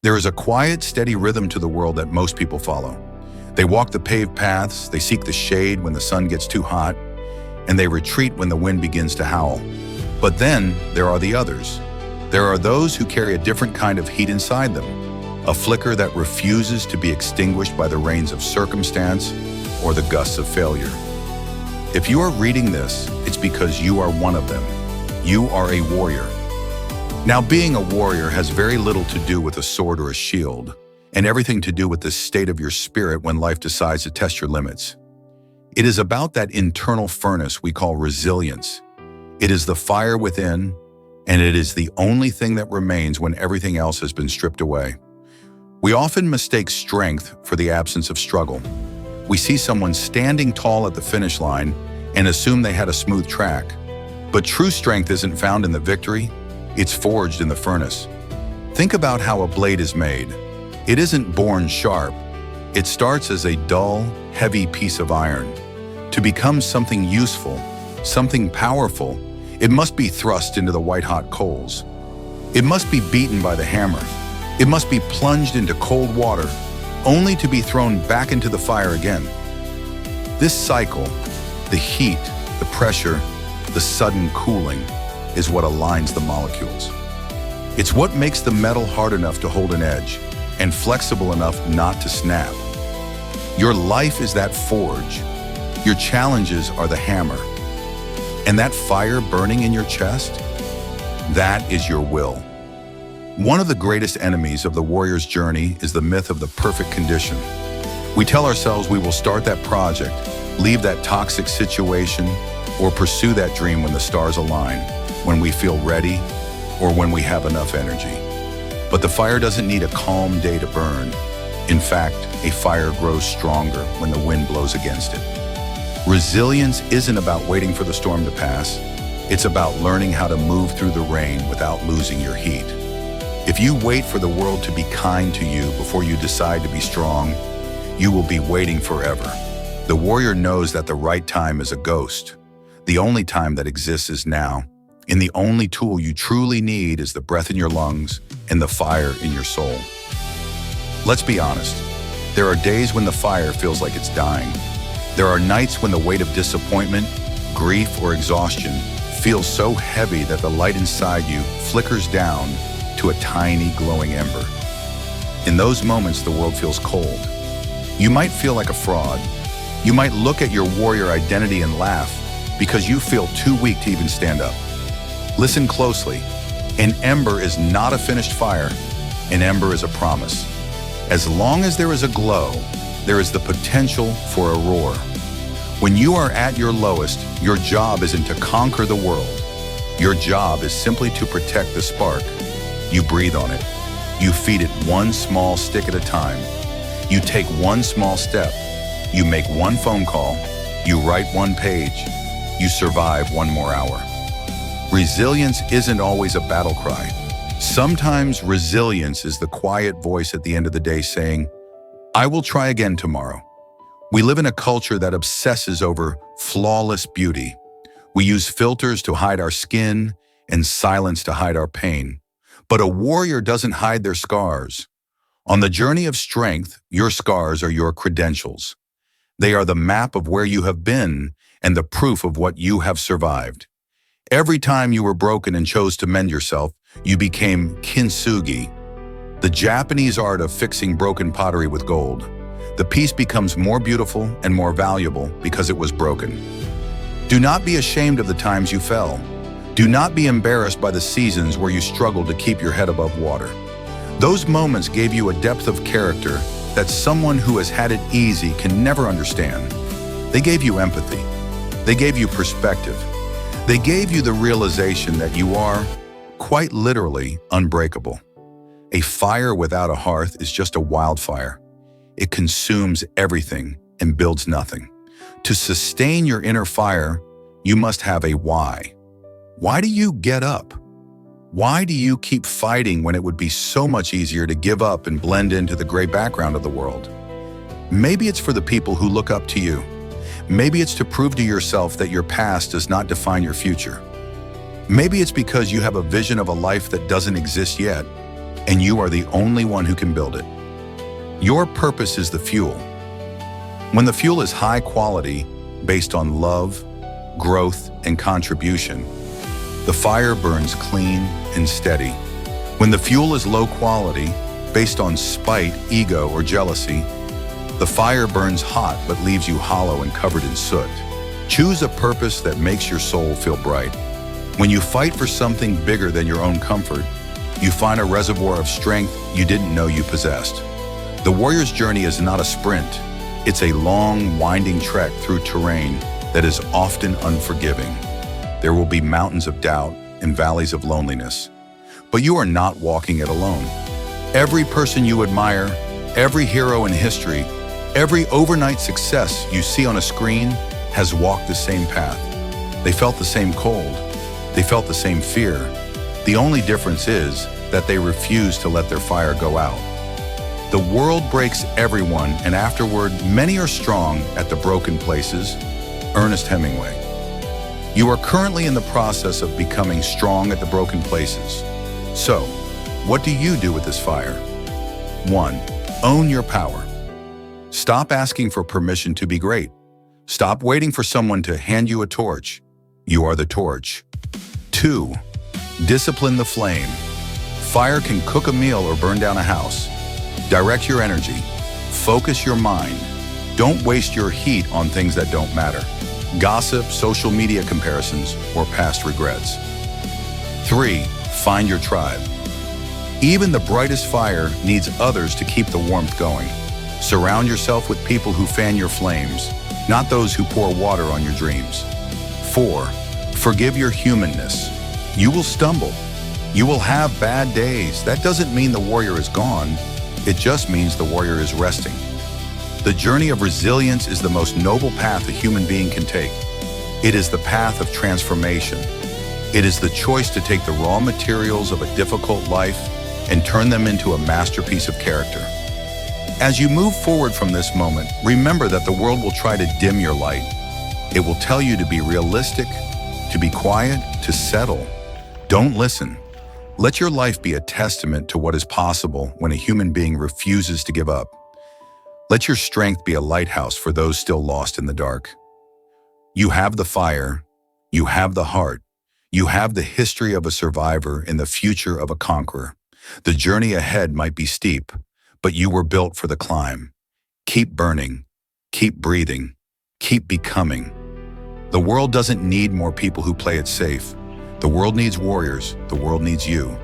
There is a quiet, steady rhythm to the world that most people follow. They walk the paved paths, they seek the shade when the sun gets too hot, and they retreat when the wind begins to howl. But then there are the others. There are those who carry a different kind of heat inside them, a flicker that refuses to be extinguished by the rains of circumstance or the gusts of failure. If you are reading this, it's because you are one of them. You are a warrior. Now, being a warrior has very little to do with a sword or a shield, and everything to do with the state of your spirit when life decides to test your limits. It is about that internal furnace we call resilience. It is the fire within, and it is the only thing that remains when everything else has been stripped away. We often mistake strength for the absence of struggle. We see someone standing tall at the finish line and assume they had a smooth track. But true strength isn't found in the victory, it's forged in the furnace. Think about how a blade is made. It isn't born sharp. It starts as a dull, heavy piece of iron. To become something useful, something powerful, it must be thrust into the white-hot coals. It must be beaten by the hammer. It must be plunged into cold water, only to be thrown back into the fire again. This cycle, the heat, the pressure, the sudden cooling, is what aligns the molecules. It's what makes the metal hard enough to hold an edge and flexible enough not to snap. Your life is that forge. Your challenges are the hammer. And that fire burning in your chest, that is your will. One of the greatest enemies of the warrior's journey is the myth of the perfect condition. We tell ourselves we will start that project, leave that toxic situation, or pursue that dream when the stars align, when we feel ready, or when we have enough energy. But the fire doesn't need a calm day to burn. In fact, a fire grows stronger when the wind blows against it. Resilience isn't about waiting for the storm to pass. It's about learning how to move through the rain without losing your heat. If you wait for the world to be kind to you before you decide to be strong, you will be waiting forever. The warrior knows that the right time is a ghost. The only time that exists is now. And the only tool you truly need is the breath in your lungs and the fire in your soul. Let's be honest. There are days when the fire feels like it's dying. There are nights when the weight of disappointment, grief, or exhaustion feels so heavy that the light inside you flickers down to a tiny glowing ember. In those moments, the world feels cold. You might feel like a fraud. You might look at your warrior identity and laugh because you feel too weak to even stand up. Listen closely. An ember is not a finished fire. An ember is a promise. As long as there is a glow, there is the potential for a roar. When you are at your lowest, your job isn't to conquer the world. Your job is simply to protect the spark. You breathe on it. You feed it one small stick at a time. You take one small step. You make one phone call. You write one page. You survive one more hour. Resilience isn't always a battle cry. Sometimes resilience is the quiet voice at the end of the day saying, I will try again tomorrow. We live in a culture that obsesses over flawless beauty. We use filters to hide our skin and silence to hide our pain. But a warrior doesn't hide their scars. On the journey of strength, your scars are your credentials. They are the map of where you have been and the proof of what you have survived. Every time you were broken and chose to mend yourself, you became kintsugi, the Japanese art of fixing broken pottery with gold. The piece becomes more beautiful and more valuable because it was broken. Do not be ashamed of the times you fell. Do not be embarrassed by the seasons where you struggled to keep your head above water. Those moments gave you a depth of character that someone who has had it easy can never understand. They gave you empathy. They gave you perspective. They gave you the realization that you are, quite literally, unbreakable. A fire without a hearth is just a wildfire. It consumes everything and builds nothing. To sustain your inner fire, you must have a why. Why do you get up? Why do you keep fighting when it would be so much easier to give up and blend into the gray background of the world? Maybe it's for the people who look up to you. Maybe it's to prove to yourself that your past does not define your future. Maybe it's because you have a vision of a life that doesn't exist yet. and you are the only one who can build it. Your purpose is the fuel. When the fuel is high quality, based on love, growth, and contribution, the fire burns clean and steady. When the fuel is low quality, based on spite, ego, or jealousy, the fire burns hot but leaves you hollow and covered in soot. Choose a purpose that makes your soul feel bright. When you fight for something bigger than your own comfort, you find a reservoir of strength you didn't know you possessed. The warrior's journey is not a sprint. It's a long, winding trek through terrain that is often unforgiving. There will be mountains of doubt and valleys of loneliness. But you are not walking it alone. Every person you admire, every hero in history, every overnight success you see on a screen has walked the same path. They felt the same cold. They felt the same fear. The only difference is that they refused to let their fire go out. The world breaks everyone, and afterward, many are strong at the broken places. Ernest Hemingway. You are currently in the process of becoming strong at the broken places. So, what do you do with this fire? 1. Own your power. Stop asking for permission to be great. Stop waiting for someone to hand you a torch. You are the torch. 2. Discipline the flame. Fire can cook a meal or burn down a house. Direct your energy. Focus your mind. Don't waste your heat on things that don't matter. Gossip, social media comparisons, or past regrets. 3. Find your tribe. Even the brightest fire needs others to keep the warmth going. Surround yourself with people who fan your flames, not those who pour water on your dreams. 4. Forgive your humanness. You will stumble. You will have bad days. That doesn't mean the warrior is gone. It just means the warrior is resting. The journey of resilience is the most noble path a human being can take. It is the path of transformation. It is the choice to take the raw materials of a difficult life and turn them into a masterpiece of character. As you move forward from this moment, remember that the world will try to dim your light. It will tell you to be realistic, to be quiet, to settle. Don't listen. Let your life be a testament to what is possible when a human being refuses to give up. Let your strength be a lighthouse for those still lost in the dark. You have the fire, you have the heart, you have the history of a survivor and the future of a conqueror. The journey ahead might be steep, but you were built for the climb. Keep burning, keep breathing, keep becoming. The world doesn't need more people who play it safe. The world needs warriors. The world needs you.